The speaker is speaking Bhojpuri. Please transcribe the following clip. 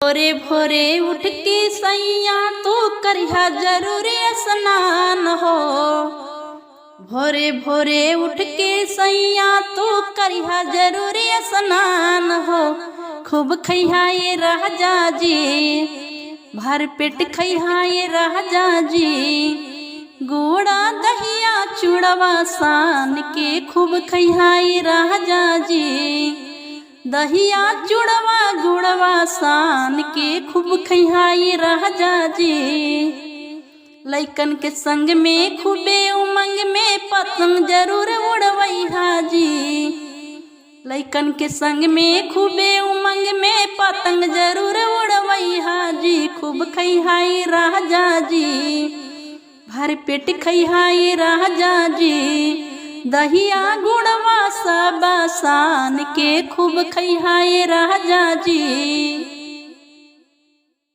भोरे भोरे उठ के सैया तू करिहा जरूरी स्नान हो। भोरे भोरे उठ के सैया तू करिहा जरूरी स्नान हो। खूब खइहा ये राजा जी, भर पेट खइहा ये राजा जी। गुड़ा दहिया चूड़वा सान के खूब खइहा ये राजा जी। दहिया चूड़वा गुड़वा सान के खूब खइहा ये राजा जी। लइकन के संग में खूबे उमंग में पतंग जरूर उड़वैहा जी। लइकन के संग में खूबे उमंग में पतंग जरूर उड़वैहा जी। खूब खइहा ये राजा जी, भर पेट खइहा ये राजा जी। दहिया गुड़वा सब सान के खूब खइहा ये राजा जी।